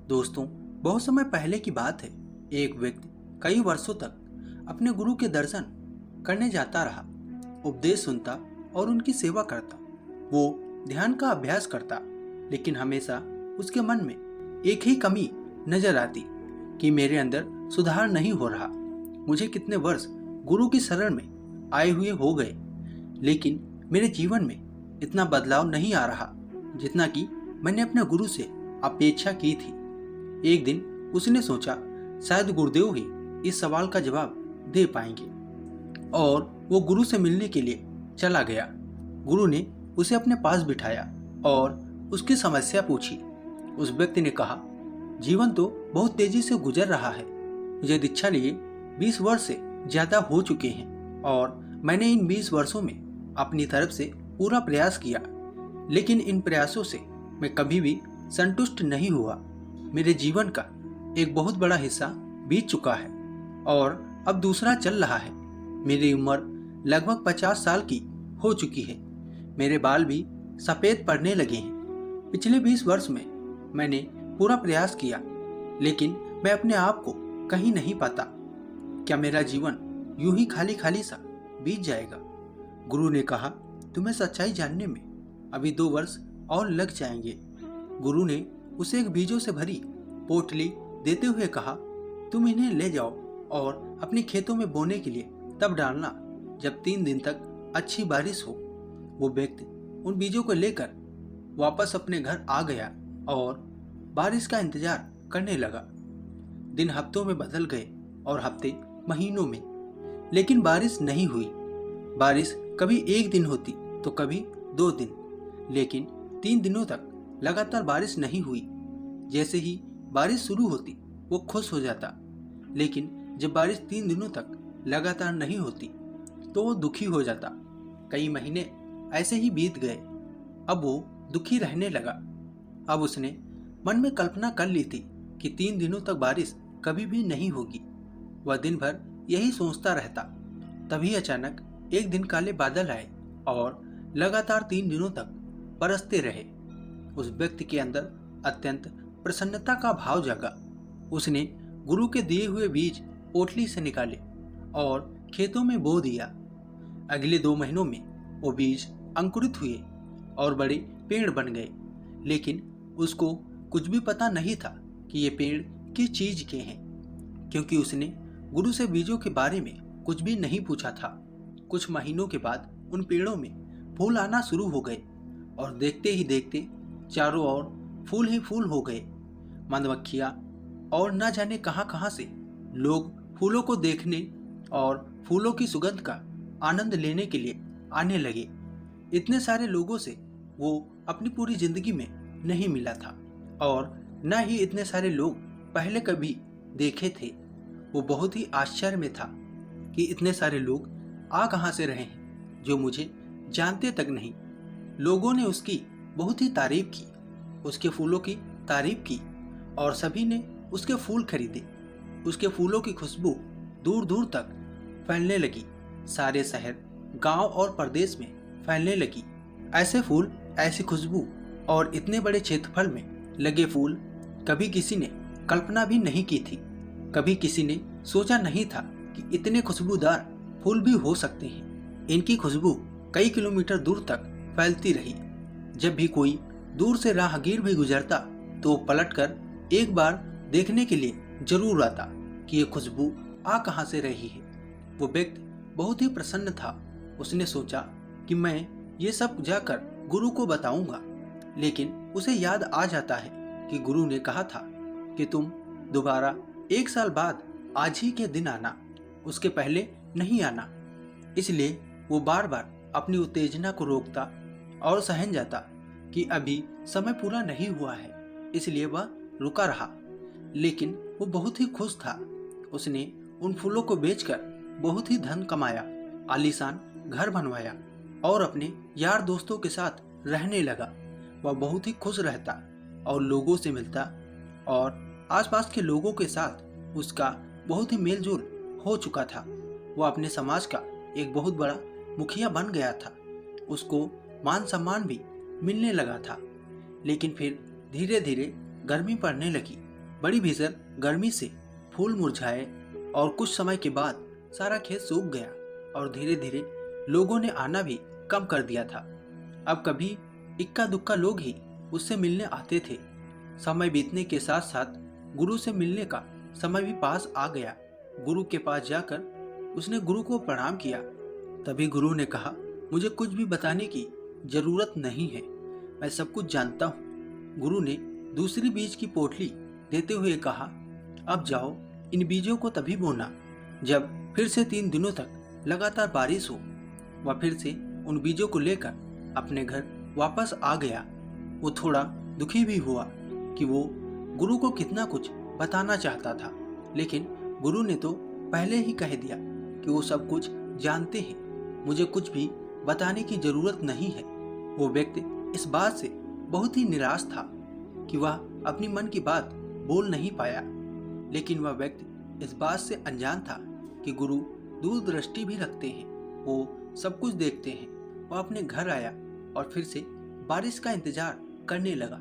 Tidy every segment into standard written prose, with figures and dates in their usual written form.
दोस्तों, बहुत समय पहले की बात है। एक व्यक्ति कई वर्षों तक अपने गुरु के दर्शन करने जाता रहा, उपदेश सुनता और उनकी सेवा करता। वो ध्यान का अभ्यास करता, लेकिन हमेशा उसके मन में एक ही कमी नजर आती कि मेरे अंदर सुधार नहीं हो रहा। मुझे कितने वर्ष गुरु की शरण में आए हुए हो गए, लेकिन मेरे जीवन में इतना बदलाव नहीं आ रहा जितना कि मैंने अपने गुरु से अपेक्षा की थी। एक दिन उसने सोचा, शायद गुरुदेव ही इस सवाल का जवाब दे पाएंगे, और वो गुरु से मिलने के लिए चला गया। गुरु ने उसे अपने पास बिठाया और उसकी समस्या पूछी। उस व्यक्ति ने कहा, जीवन तो बहुत तेजी से गुजर रहा है। मुझे दीक्षा लिए 20 वर्ष से ज्यादा हो चुके हैं और मैंने इन 20 वर्षों में अपनी तरफ से पूरा प्रयास किया, लेकिन इन प्रयासों से मैं कभी भी संतुष्ट नहीं हुआ। मेरे जीवन का एक बहुत बड़ा हिस्सा बीत चुका है और अब दूसरा चल रहा है। मेरी उम्र लगभग 50 साल की हो चुकी है। मेरे बाल भी सफ़ेद पड़ने लगे हैं। पिछले 20 वर्ष में मैंने पूरा प्रयास किया, लेकिन मैं अपने आप को कहीं नहीं पाता। क्या मेरा जीवन यूं ही खाली खाली सा बीत जाएगा? गुरु ने कहा, तुम्हें सच्चाई जानने में अभी 2 वर्ष और लग जाएंगे। गुरु ने उसे एक बीजों से भरी पोटली देते हुए कहा, तुम इन्हें ले जाओ और अपने खेतों में बोने के लिए तब डालना जब 3 दिन तक अच्छी बारिश हो। वो व्यक्ति उन बीजों को लेकर वापस अपने घर आ गया और बारिश का इंतजार करने लगा। दिन हफ्तों में बदल गए और हफ्ते महीनों में, लेकिन बारिश नहीं हुई। बारिश कभी 1 दिन होती तो कभी 2 दिन, लेकिन 3 दिनों तक लगातार बारिश नहीं हुई। जैसे ही बारिश शुरू होती वो खुश हो जाता, लेकिन जब बारिश 3 दिनों तक लगातार नहीं होती तो वो दुखी हो जाता। कई महीने ऐसे ही बीत गए। अब वो दुखी रहने लगा। अब उसने मन में कल्पना कर ली थी कि 3 दिनों तक बारिश कभी भी नहीं होगी। वह दिन भर यही सोचता रहता। तभी अचानक एक दिन काले बादल आए और लगातार 3 दिनों तक बरसते रहे। उस व्यक्ति के अंदर अत्यंत प्रसन्नता का भाव जागा। उसने गुरु के दिए हुए बीज पोटली से निकाले और खेतों में बो दिया। अगले 2 महीनों में वो बीज अंकुरित हुए और बड़े पेड़ बन गए, लेकिन उसको कुछ भी पता नहीं था कि ये पेड़ किस चीज के हैं, क्योंकि उसने गुरु से बीजों के बारे में कुछ भी नहीं पूछा था। कुछ महीनों के बाद उन पेड़ों में फूल आना शुरू हो गए और देखते ही देखते चारों ओर फूल ही फूल हो गए। मधुमक्खियाँ और न जाने कहां कहां से लोग फूलों को देखने और फूलों की सुगंध का आनंद लेने के लिए आने लगे। इतने सारे लोगों से वो अपनी पूरी जिंदगी में नहीं मिला था और न ही इतने सारे लोग पहले कभी देखे थे। वो बहुत ही आश्चर्य में था कि इतने सारे लोग आ कहां से रहे हैं जो मुझे जानते तक नहीं। लोगों ने उसकी बहुत ही तारीफ की, उसके फूलों की तारीफ की और सभी ने उसके फूल खरीदे। उसके फूलों की खुशबू दूर दूर तक फैलने लगी। सारे शहर, गांव और प्रदेश में फैलने लगी। ऐसे फूल, ऐसी खुशबू और इतने बड़े क्षेत्रफल में लगे फूल कभी किसी ने कल्पना भी नहीं की थी। कभी किसी ने सोचा नहीं था कि इतने खुशबूदार फूल भी हो सकते हैं। इनकी खुशबू कई किलोमीटर दूर तक फैलती रही। जब भी कोई दूर से राहगीर भी गुजरता तो वो पलटकर एक बार देखने के लिए जरूर आता कि ये खुशबू आ कहां से रही है। वो व्यक्ति बहुत ही प्रसन्न था। उसने सोचा कि मैं ये सब जाकर गुरु को बताऊंगा, लेकिन उसे याद आ जाता है कि गुरु ने कहा था कि तुम दोबारा 1 साल बाद आज ही के दिन आना, उसके पहले नहीं आना। इसलिए वो बार बार अपनी उत्तेजना को रोकता और सहन जाता कि अभी समय पूरा नहीं हुआ है, इसलिए वह रुका रहा। लेकिन वो बहुत ही खुश था। उसने उन फूलों को बेचकर बहुत ही धन कमाया, आलीशान घर बनवाया और अपने यार दोस्तों के साथ रहने लगा। वह बहुत ही खुश रहता और लोगों से मिलता और आसपास के लोगों के साथ उसका बहुत ही मेलजोल हो चुका था। वह अपने समाज का एक बहुत बड़ा मुखिया बन गया था। उसको मान सम्मान भी मिलने लगा था। लेकिन फिर धीरे धीरे गर्मी पड़ने लगी बड़ी भीषण गर्मी से फूल मुरझाए और कुछ समय के बाद सारा खेत सूख गया और धीरे धीरे लोगों ने आना भी कम कर दिया था। अब कभी इक्का दुक्का लोग ही उससे मिलने आते थे। समय बीतने के साथ साथ गुरु से मिलने का समय भी पास आ गया। गुरु के पास जाकर उसने गुरु को प्रणाम किया। तभी गुरु ने कहा, मुझे कुछ भी बताने की जरूरत नहीं है, मैं सब कुछ जानता हूँ। गुरु ने दूसरी बीज की पोटली देते हुए कहा, अब जाओ, इन बीजों को तभी बोना जब फिर से 3 दिनों तक लगातार बारिश हो। वह फिर से उन बीजों को लेकर अपने घर वापस आ गया। वो थोड़ा दुखी भी हुआ कि वो गुरु को कितना कुछ बताना चाहता था, लेकिन गुरु ने तो पहले ही कह दिया कि वो सब कुछ जानते हैं, मुझे कुछ भी बताने की जरूरत नहीं है। वो व्यक्ति इस बात से बहुत ही निराश था कि वह अपनी मन की बात बोल नहीं पाया, लेकिन वह व्यक्ति इस बात से अनजान था कि गुरु दूरदृष्टि भी रखते हैं, वो सब कुछ देखते हैं। वह अपने घर आया और फिर से बारिश का इंतजार करने लगा।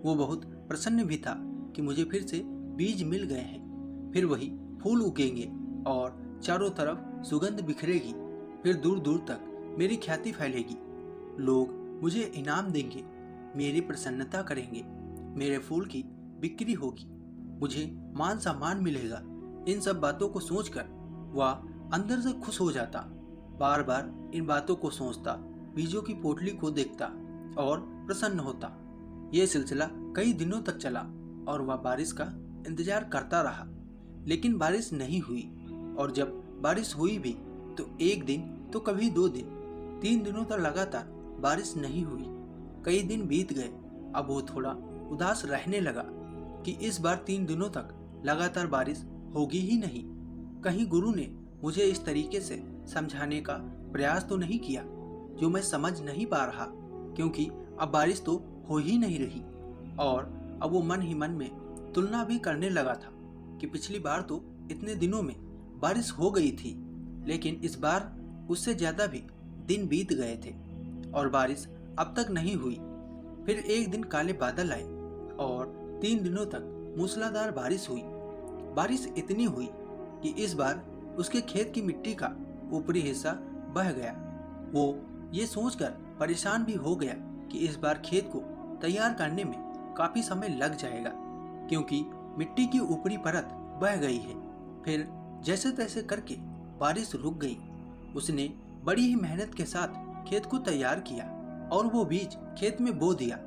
वो बहुत प्रसन्न भी था कि मुझे फिर से बीज मिल गए हैं, फिर वही फूल उगेंगे और चारों तरफ सुगंध बिखरेगी, फिर दूर दूर तक मेरी ख्याति फैलेगी, लोग मुझे इनाम देंगे, मेरी प्रसन्नता करेंगे, मेरे फूल की बिक्री होगी, मुझे मान सम्मान मिलेगा। इन सब बातों को सोचकर वह अंदर से खुश हो जाता। बार बार इन बातों को सोचता, बीजों की पोटली को देखता और प्रसन्न होता। यह सिलसिला कई दिनों तक चला और वह बारिश का इंतजार करता रहा, लेकिन बारिश नहीं हुई। और जब बारिश हुई भी तो एक दिन, तो कभी 2 दिन, 3 दिनों तक लगातार बारिश नहीं हुई। कई दिन बीत गए। अब वो थोड़ा उदास रहने लगा कि इस बार 3 दिनों तक लगातार बारिश होगी ही नहीं। कहीं गुरु ने मुझे इस तरीके से समझाने का प्रयास तो नहीं किया जो मैं समझ नहीं पा रहा, क्योंकि अब बारिश तो हो ही नहीं रही। और अब वो मन ही मन में तुलना भी करने लगा था कि पिछली बार तो इतने दिनों में बारिश हो गई थी, लेकिन इस बार उससे ज़्यादा भी दिन बीत गए थे और बारिश अब तक नहीं हुई। फिर एक दिन काले बादल आए और 3 दिनों तक मूसलाधार बारिश हुई। बारिश इतनी हुई कि इस बार उसके खेत की मिट्टी का ऊपरी हिस्सा बह गया। वो ये सोचकर परेशान भी हो गया कि इस बार खेत को तैयार करने में काफ़ी समय लग जाएगा, क्योंकि मिट्टी की ऊपरी परत बह गई है। फिर जैसे तैसे करके बारिश रुक गई। उसने बड़ी ही मेहनत के साथ खेत को तैयार किया और वो बीज खेत में बो दिया।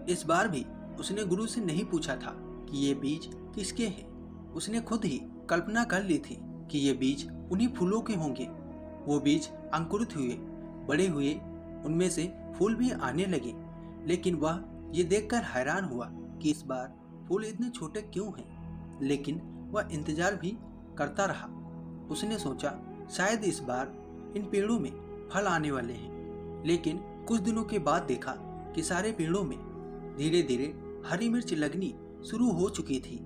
इस बार भी उसने गुरु से नहीं पूछा था कि ये बीज किसके हैं। उसने खुद ही कल्पना कर ली थी कि ये बीज उन्हीं फूलों के होंगे। वो बीज अंकुरित हुए, बड़े हुए, उनमें से फूल भी आने लगे, लेकिन वह ये देखकर हैरान हुआ कि इस बार फूल इतने छोटे क्यों हैं। लेकिन वह इंतजार भी करता रहा। उसने सोचा शायद इस बार इन पेड़ों में फल आने वाले हैं, लेकिन कुछ दिनों के बाद देखा कि सारे पेड़ों में धीरे धीरे हरी मिर्च लगनी शुरू हो चुकी थी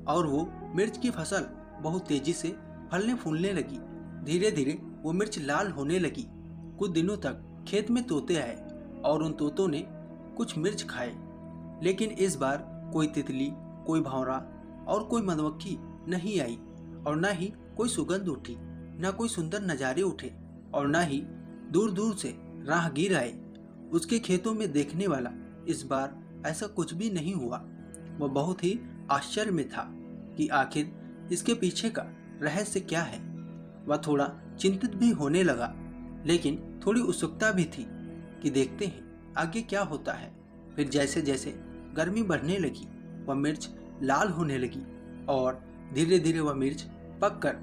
और वो मिर्च की फसल बहुत तेजी से फलने फूलने लगी। धीरे धीरे वो मिर्च लाल होने लगी। कुछ दिनों तक खेत में तोते आए और उन तोतों ने कुछ मिर्च खाए, लेकिन इस बार कोई तितली, कोई भंवरा और कोई मधुमक्खी नहीं आई और न ही कोई सुगंध उठी, न कोई सुंदर नज़ारे उठे और न ही दूर दूर से राहगीर आए। उसके खेतों में देखने वाला इस बार ऐसा कुछ भी नहीं हुआ। वह बहुत ही आश्चर्य में था कि आखिर इसके पीछे का रहस्य क्या है। वह थोड़ा चिंतित भी होने लगा, लेकिन थोड़ी उत्सुकता भी थी कि देखते हैं आगे क्या होता है। फिर जैसे जैसे गर्मी बढ़ने लगी, वह मिर्च लाल होने लगी और धीरे धीरे वह मिर्च पककर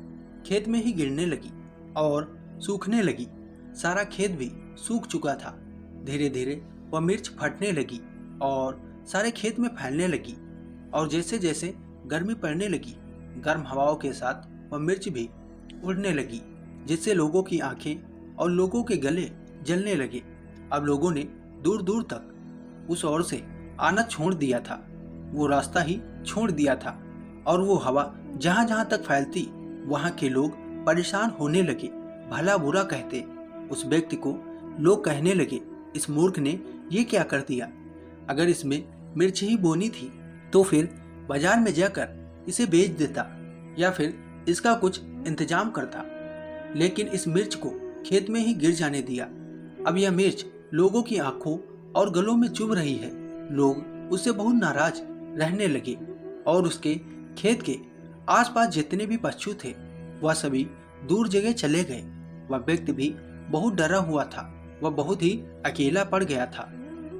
खेत में ही गिरने लगी और सूखने लगी। सारा खेत भी सूख चुका था। धीरे धीरे वह मिर्च फटने लगी और सारे खेत में फैलने लगी और जैसे जैसे गर्मी पड़ने लगी, गर्म हवाओं के साथ वह मिर्च भी उड़ने लगी, जिससे लोगों की आंखें और लोगों के गले जलने लगे। अब लोगों ने दूर दूर तक उस ओर से आना छोड़ दिया था। वो रास्ता ही छोड़ दिया था और वो हवा जहाँ जहाँ तक फैलती वहाँ के लोग परेशान होने लगे, भला बुरा कहते। उस व्यक्ति को लोग कहने लगे, इस मूर्ख ने ये क्या कर दिया। अगर इसमें मिर्च ही बोनी थी तो फिर बाजार में जाकर इसे बेच देता या फिर इसका कुछ इंतजाम करता, लेकिन इस मिर्च को खेत में ही गिर जाने दिया। अब यह मिर्च लोगों की आंखों और गलों में चुभ रही है। लोग उससे बहुत नाराज रहने लगे और उसके खेत के आसपास जितने भी पशु थे वह सभी दूर जगह चले गए। वह व्यक्ति भी बहुत डरा हुआ था, वह बहुत ही अकेला पड़ गया था।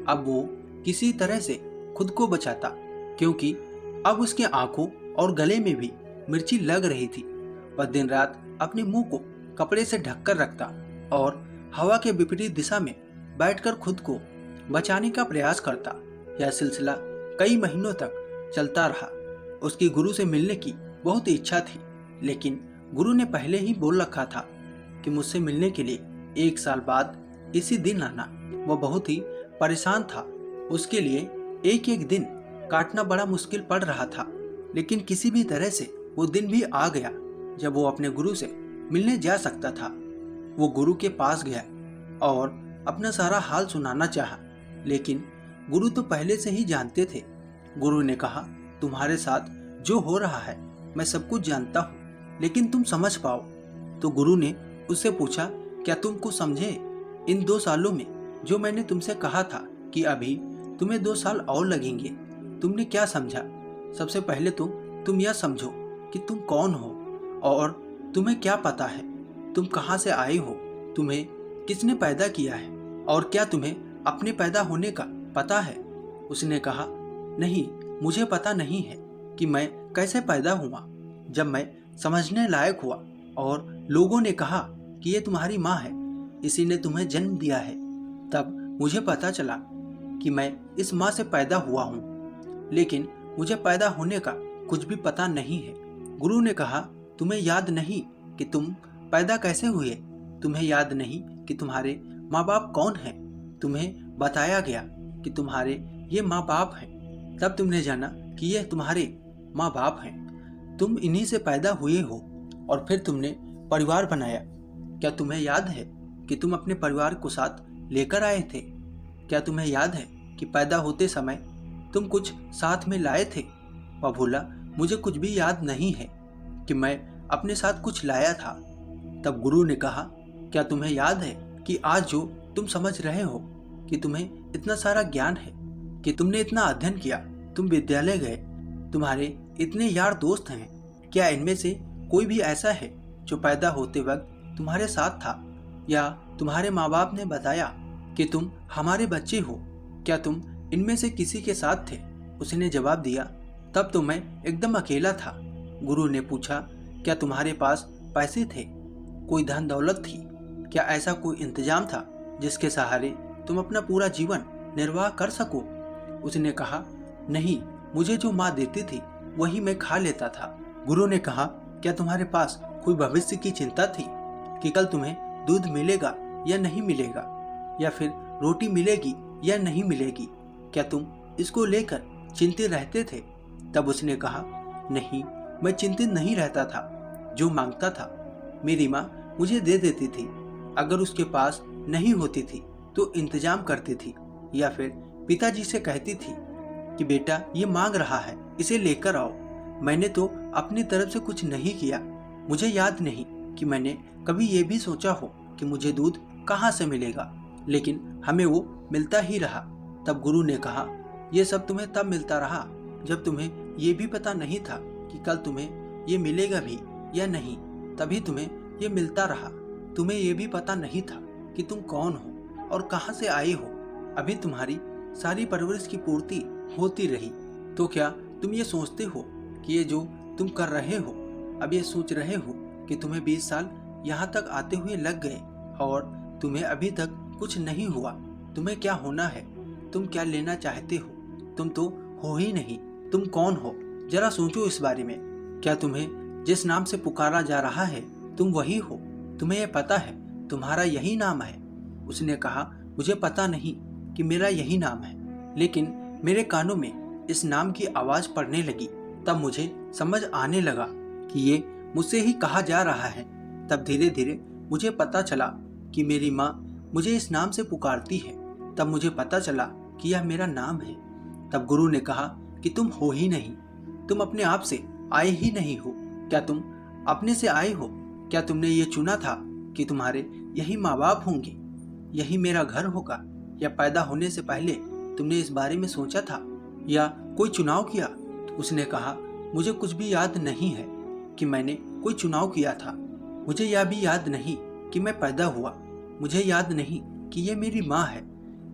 अब वो किसी तरह से खुद को बचाता, क्योंकि अब उसके आंखों और गले में भी मिर्ची लग रही थी। वह दिन रात अपने मुंह को कपड़े से ढककर रखता और हवा के विपरीत दिशा में बैठकर खुद को बचाने का प्रयास करता। यह सिलसिला कई महीनों तक चलता रहा। उसकी गुरु से मिलने की बहुत इच्छा थी, लेकिन गुरु ने पहले ही बोल रखा था कि मुझसे मिलने के लिए 1 साल बाद इसी दिन आना। वह बहुत ही परेशान था। उसके लिए एक एक दिन काटना बड़ा मुश्किल पड़ रहा था, लेकिन किसी भी तरह से वो दिन भी आ गया जब वो अपने गुरु से मिलने जा सकता था। वो गुरु के पास गया और अपना सारा हाल सुनाना चाहा, लेकिन गुरु तो पहले से ही जानते थे। गुरु ने कहा, तुम्हारे साथ जो हो रहा है मैं सब कुछ जानता हूँ, लेकिन तुम समझ पाओ। तो गुरु ने उससे पूछा, क्या तुम कुछ समझे? इन 2 सालों में जो मैंने तुमसे कहा था कि अभी तुम्हें 2 साल और लगेंगे, तुमने क्या समझा? सबसे पहले तुम यह समझो कि तुम कौन हो और तुम्हें क्या पता है, तुम कहाँ से आए हो, तुम्हें किसने पैदा किया है और क्या तुम्हें अपने पैदा होने का पता है? उसने कहा, नहीं, मुझे पता नहीं है कि मैं कैसे पैदा हुआ। जब मैं समझने लायक हुआ और लोगों ने कहा कि ये तुम्हारी माँ है, इसी ने तुम्हें जन्म दिया है, तब मुझे पता चला कि मैं इस माँ से पैदा हुआ हूँ, लेकिन मुझे पैदा होने का कुछ भी पता नहीं है। गुरु ने कहा, तुम्हें याद नहीं कि तुम पैदा कैसे हुए? तुम्हें याद नहीं कि तुम्हारे माँ बाप कौन हैं? तुम्हें बताया गया कि तुम्हारे ये माँ बाप हैं, तब तुमने जाना कि ये तुम्हारे माँ बाप हैं। तुम इन्हीं से पैदा हुए हो और फिर तुमने परिवार बनाया। क्या तुम्हें याद है कि तुम अपने परिवार को साथ लेकर आए थे? क्या तुम्हें याद है कि पैदा होते समय तुम कुछ साथ में लाए थे? वह बोला, मुझे कुछ भी याद नहीं है कि मैं अपने साथ कुछ लाया था। तब गुरु ने कहा, क्या तुम्हें याद है कि आज जो तुम समझ रहे हो कि तुम्हें इतना सारा ज्ञान है, कि तुमने इतना अध्ययन किया, तुम विद्यालय गए, तुम्हारे इतने यार दोस्त हैं, क्या इनमें से कोई भी ऐसा है जो पैदा होते वक्त तुम्हारे साथ था? या तुम्हारे माँ बाप ने बताया कि तुम हमारे बच्चे हो? क्या तुम इनमें से किसी के साथ थे? उसने जवाब दिया, तब तो मैं एकदम अकेला था। गुरु ने पूछा, क्या तुम्हारे पास पैसे थे? कोई धन दौलत थी? क्या ऐसा कोई इंतजाम था जिसके सहारे तुम अपना पूरा जीवन निर्वाह कर सको? उसने कहा, नहीं, मुझे जो माँ देती थी वही मैं खा लेता था। गुरु ने कहा, क्या तुम्हारे पास कोई भविष्य की चिंता थी कि कल तुम्हें दूध मिलेगा या नहीं मिलेगा, या फिर रोटी मिलेगी या नहीं मिलेगी? क्या तुम इसको लेकर चिंतित रहते थे? तब उसने कहा, नहीं, मैं चिंतित नहीं रहता था। जो मांगता था मेरी माँ मुझे दे देती थी। अगर उसके पास नहीं होती थी तो इंतजाम करती थी, या फिर पिताजी से कहती थी कि बेटा ये मांग रहा है, इसे लेकर आओ। मैंने तो अपनी तरफ से कुछ नहीं किया। मुझे याद नहीं कि मैंने कभी ये भी सोचा हो कि मुझे दूध कहाँ से मिलेगा, लेकिन हमें वो मिलता ही रहा। तब गुरु ने कहा, ये सब तुम्हें तब मिलता रहा जब तुम्हें ये भी पता नहीं था कि कल तुम्हें ये मिलेगा भी या नहीं, तभी तुम्हें ये मिलता रहा। तुम्हें ये भी पता नहीं था कि तुम कौन हो और कहाँ से आए हो। अभी तुम्हारी सारी परवरिश की पूर्ति होती रही। तो क्या तुम ये सोचते हो कि ये जो तुम कर रहे हो, अब ये सोच रहे हो कि तुम्हें 20 साल यहाँ तक आते हुए लग गए और तुम्हें अभी तक कुछ नहीं हुआ? तुम्हें क्या होना है? तुम क्या लेना चाहते हो? तुम तो हो ही नहीं। तुम कौन हो? जरा सोचो इस बारे में। क्या तुम्हें जिस नाम से पुकारा जा रहा है तुम वही हो? तुम्हें यह पता है तुम्हारा यही नाम है? उसने कहा, मुझे पता नहीं कि मेरा यही नाम है, लेकिन मेरे कानों में इस नाम की आवाज़ पड़ने लगी। तब मुझे समझ आने लगा कि ये मुझसे ही कहा जा रहा है। तब धीरे धीरे मुझे पता चला कि मेरी माँ मुझे इस नाम से पुकारती है। तब मुझे पता चला कि यह मेरा नाम है। तब गुरु ने कहा कि तुम हो ही नहीं, तुम अपने आप से आए ही नहीं हो। क्या तुम अपने से आए हो? क्या तुमने ये चुना था कि तुम्हारे यही माँ बाप होंगे, यही मेरा घर होगा? या पैदा होने से पहले तुमने इस बारे में सोचा था या कोई चुनाव किया? उसने कहा, मुझे कुछ भी याद नहीं है कि मैंने कोई चुनाव किया था। मुझे यह भी याद नहीं कि मैं पैदा हुआ। मुझे याद नहीं कि ये मेरी माँ है,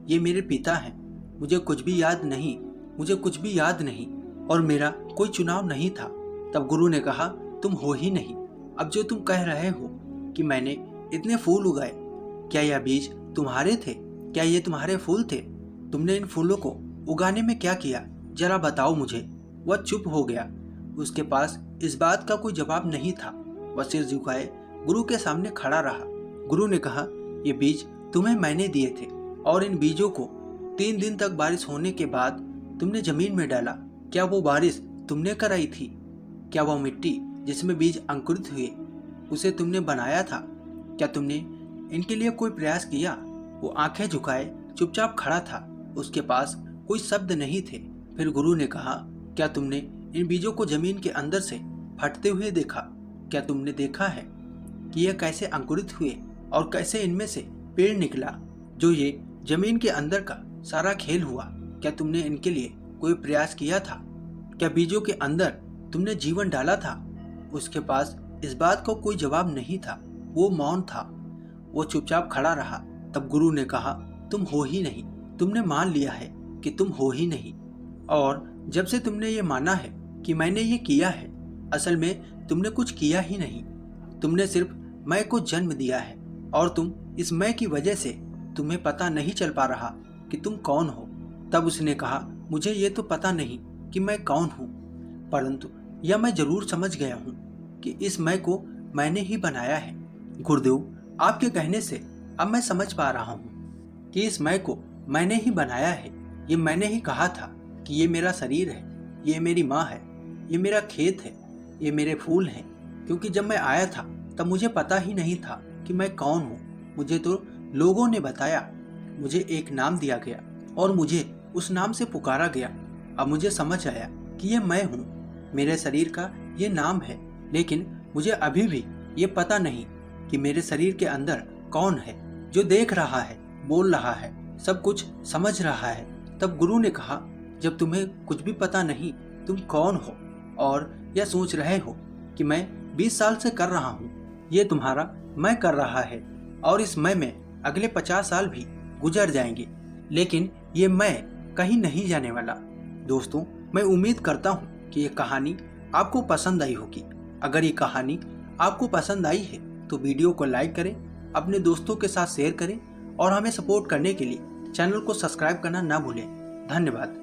ये मेरे पिता हैं। मुझे कुछ भी याद नहीं, मुझे कुछ भी याद नहीं, और मेरा कोई चुनाव नहीं था। तब गुरु ने कहा, तुम हो ही नहीं। अब जो तुम कह रहे हो कि मैंने इतने फूल उगाए, क्या यह बीज तुम्हारे थे? क्या ये तुम्हारे फूल थे? तुमने इन फूलों को उगाने में क्या किया? जरा बताओ मुझे। वह चुप हो गया। उसके पास इस बात का कोई जवाब नहीं था। वह सिर झुकाए गुरु के सामने खड़ा रहा। गुरु ने कहा, ये बीज तुम्हें मैंने दिए थे, और इन बीजों को 3 दिन तक बारिश होने के बाद तुमने जमीन में डाला। क्या वो बारिश तुमने कराई थी? क्या वह मिट्टी जिसमें बीज अंकुरित हुए उसे तुमने बनाया था? क्या तुमने इनके लिए कोई प्रयास किया? वो आंखें झुकाए चुपचाप खड़ा था। उसके पास कोई शब्द नहीं थे। फिर गुरु ने कहा, क्या तुमने इन बीजों को जमीन के अंदर से फटते हुए देखा? क्या तुमने देखा है कि यह कैसे अंकुरित हुए और कैसे इनमें से पेड़ निकला, जो ये जमीन के अंदर का सारा खेल हुआ? क्या तुमने इनके लिए कोई प्रयास किया था? क्या बीजों के अंदर तुमने जीवन डाला था? उसके पास इस बात का कोई जवाब नहीं था। वो मौन था। वो चुपचाप खड़ा रहा। तब गुरु ने कहा, तुम हो ही नहीं। तुमने मान लिया है कि तुम हो ही नहीं, और जब से तुमने ये माना है कि मैंने ये किया है, असल में तुमने कुछ किया ही नहीं। तुमने सिर्फ मैं को जन्म दिया है, और तुम इस मैं की वजह से तुम्हें पता नहीं चल पा रहा कि तुम कौन हो। तब उसने कहा, मुझे ये तो पता नहीं कि मैं कौन हूँ, परंतु यह मैं जरूर समझ गया हूँ कि इस मैं को मैंने ही बनाया है। गुरुदेव, आपके कहने से अब मैं समझ पा रहा हूँ कि इस मैं को मैंने ही बनाया है। ये मैंने ही कहा था कि ये मेरा शरीर है, ये मेरी माँ है, ये मेरा खेत है, ये मेरे फूल हैं। क्योंकि जब मैं आया था तब मुझे पता ही नहीं था कि मैं कौन हूँ। मुझे तो लोगों ने बताया, मुझे एक नाम दिया गया और मुझे उस नाम से पुकारा गया। अब मुझे समझ आया कि ये मैं हूँ, मेरे शरीर का ये नाम है। लेकिन मुझे अभी भी ये पता नहीं कि मेरे शरीर के अंदर कौन है, जो देख रहा है, बोल रहा है, सब कुछ समझ रहा है। तब गुरु ने कहा, जब तुम्हें कुछ भी पता नहीं तुम कौन हो, और यह सोच रहे हो कि मैं 20 साल से कर रहा हूँ, ये तुम्हारा मैं कर रहा है, और इस मैं में अगले 50 साल भी गुजर जाएंगे, लेकिन ये मैं कहीं नहीं जाने वाला। दोस्तों, मैं उम्मीद करता हूँ कि ये कहानी आपको पसंद आई होगी। अगर ये कहानी आपको पसंद आई है तो वीडियो को लाइक करें, अपने दोस्तों के साथ शेयर करें, और हमें सपोर्ट करने के लिए चैनल को सब्सक्राइब करना ना भूलें। धन्यवाद।